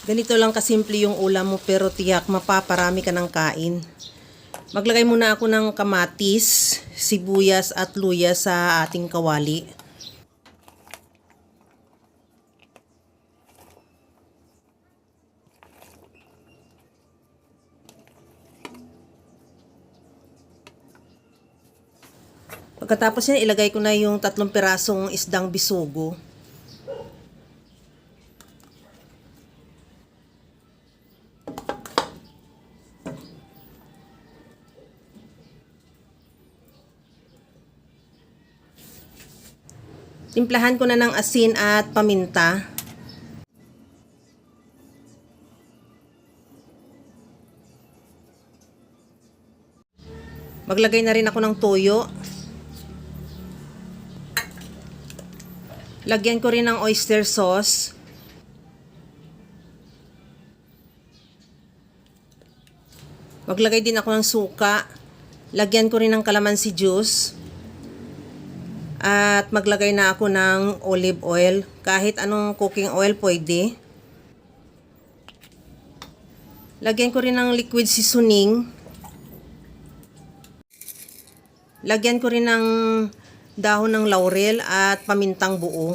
Ganito lang kasimple yung ulam mo pero tiyak mapaparami ka ng kain. Maglagay muna ako ng kamatis, sibuyas at luya sa ating kawali. Pagkatapos yan, ilagay ko na yung 3 pirasong isdang bisugo. Timplahan ko na ng asin at paminta. Maglagay na rin ako ng toyo. Lagyan ko rin ng oyster sauce. Maglagay din ako ng suka. Lagyan ko rin ng calamansi juice. At maglagay na ako ng olive oil. Kahit anong cooking oil pwede. Lagyan ko rin ng liquid seasoning. Lagyan ko rin ng dahon ng laurel at pamintang buo.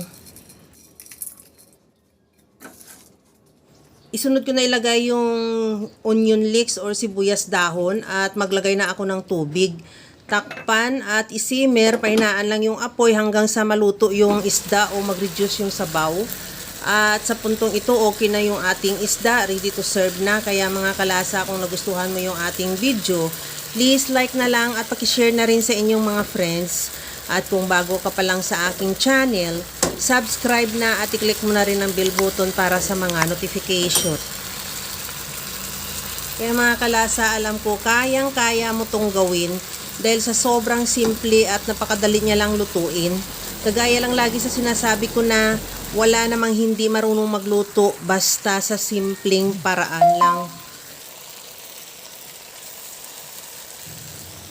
Isunod ko na ilagay yung onion leeks or sibuyas dahon at maglagay na ako ng tubig. Takpan at isimmer, pahinaan lang yung apoy hanggang sa maluto yung isda o mag-reduce yung sabaw. At sa puntong ito, okay na yung ating isda, ready to serve na. Kaya mga kalasa, kung nagustuhan mo yung ating video, please like na lang at pakishare na rin sa inyong mga friends. At kung bago ka pa lang sa aking channel, subscribe na at i-click mo na rin ang bell button para sa mga notification. Kaya mga kalasa, alam ko kayang-kaya mo tong gawin dahil sa sobrang simple at napakadali niya lang lutuin. Kagaya lang lagi sa sinasabi ko na wala namang hindi marunong magluto basta sa simpleng paraan lang.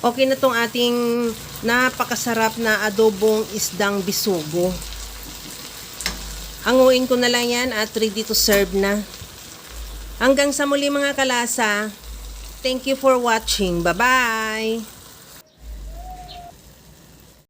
Okay na tong ating napakasarap na adobong isdang bisugo. Hanguin ko na lang yan at ready to serve na. Hanggang sa muli mga kalasa. Thank you for watching. Bye-bye!